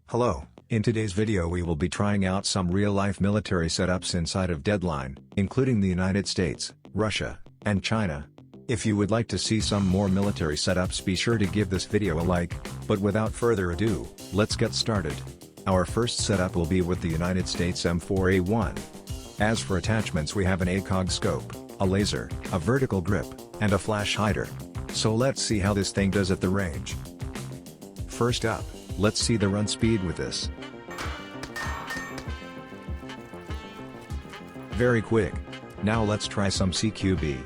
Hello, in today's video we will be trying out some real-life military setups inside of Deadline, including the United States, Russia, and China. If you would like to see some more military setups, be sure to give this video a like, but without further ado, let's get started. Our first setup will be with the United States M4A1. As for attachments, we have an ACOG scope, a laser, a vertical grip, and a flash hider. So let's see how this thing does at the range. First up, let's see the run speed with this. Very quick. Now let's try some CQB.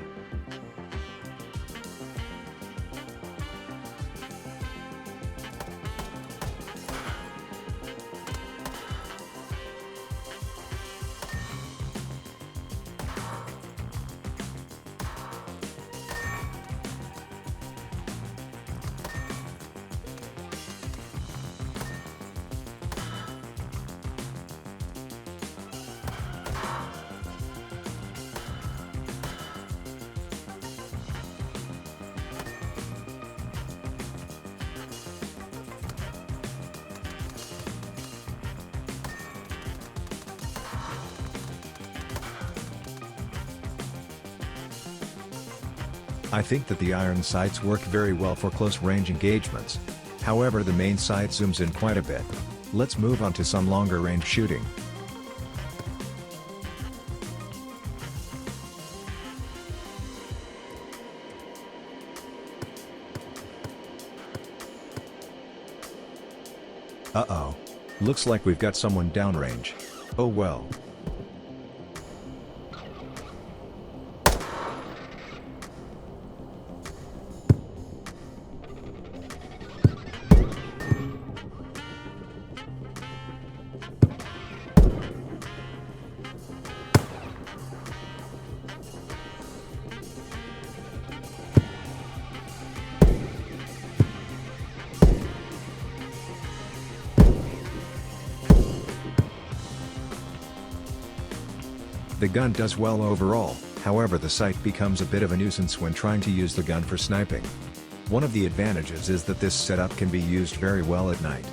I think that the iron sights work very well for close-range engagements. However, the main sight zooms in quite a bit. Let's move on to some longer-range shooting. Uh-oh. Looks like we've got someone downrange. Oh well. The gun does well overall, however the sight becomes a bit of a nuisance when trying to use the gun for sniping. One of the advantages is that this setup can be used very well at night.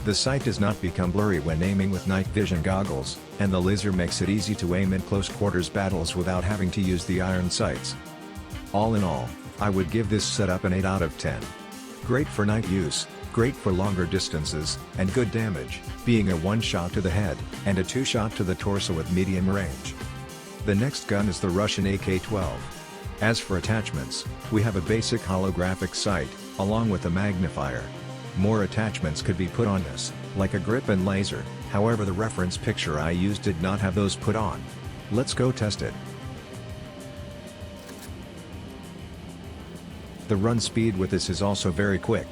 The sight does not become blurry when aiming with night vision goggles, and the laser makes it easy to aim in close quarters battles without having to use the iron sights. All in all, I would give this setup an 8 out of 10. Great for night use, great for longer distances, and good damage, being a 1-shot to the head, and a 2-shot to the torso at medium range. The next gun is the Russian AK12. As for attachments, we have a basic holographic sight, along with a magnifier. More attachments could be put on this, like a grip and laser, however the reference picture I used did not have those put on. Let's go test it. The run speed with this is also very quick.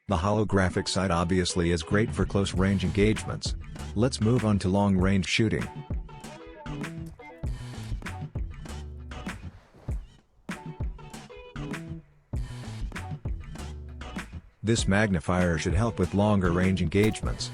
The holographic sight obviously is great for close-range engagements. Let's move on to long-range shooting. This magnifier should help with longer-range engagements.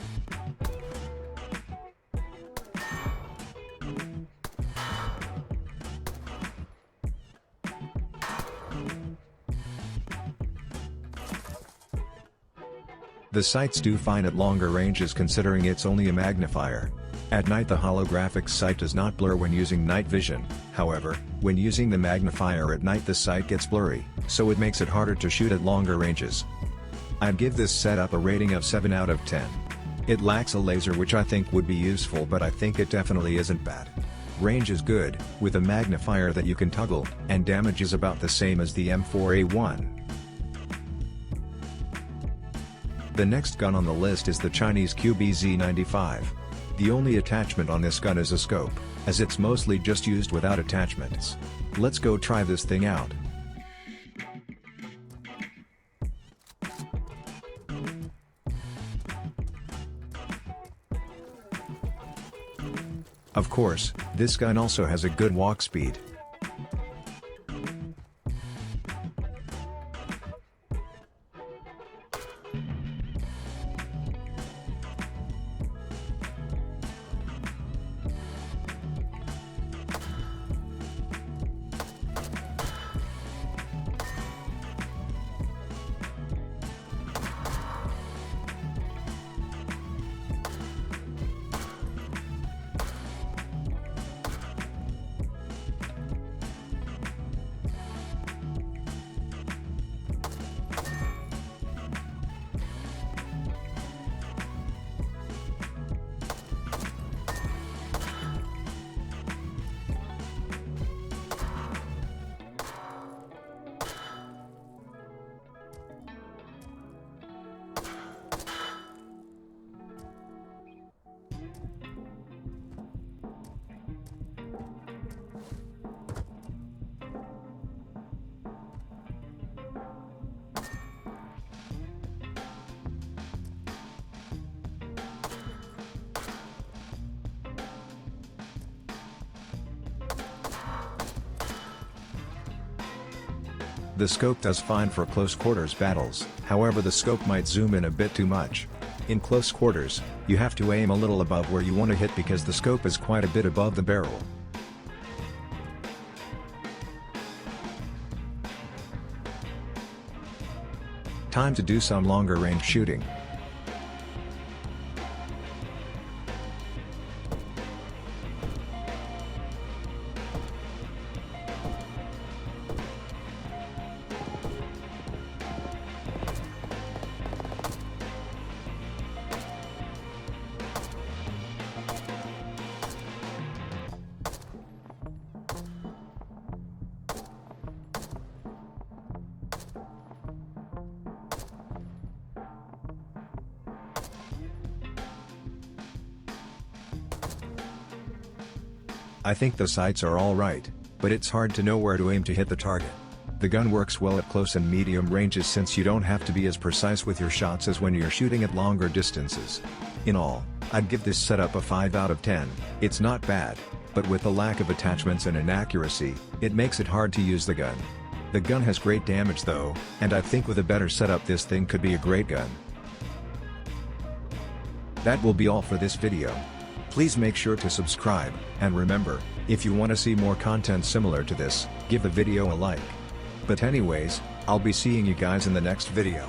The sights do fine at longer ranges considering it's only a magnifier. At night the holographic sight does not blur when using night vision, however, when using the magnifier at night the sight gets blurry, so it makes it harder to shoot at longer ranges. I'd give this setup a rating of 7 out of 10. It lacks a laser which I think would be useful, but I think it definitely isn't bad. Range is good, with a magnifier that you can toggle, and damage is about the same as the M4A1. The next gun on the list is the Chinese QBZ95. The only attachment on this gun is a scope, as it's mostly just used without attachments. Let's go try this thing out. Of course, this gun also has a good walk speed. The scope does fine for close quarters battles, however the scope might zoom in a bit too much. In close quarters, you have to aim a little above where you want to hit because the scope is quite a bit above the barrel. Time to do some longer range shooting. I think the sights are alright, but it's hard to know where to aim to hit the target. The gun works well at close and medium ranges since you don't have to be as precise with your shots as when you're shooting at longer distances. In all, I'd give this setup a 5 out of 10, it's not bad, but with the lack of attachments and inaccuracy, it makes it hard to use the gun. The gun has great damage though, and I think with a better setup this thing could be a great gun. That will be all for this video. Please make sure to subscribe, and remember, if you want to see more content similar to this, give the video a like. But anyways, I'll be seeing you guys in the next video.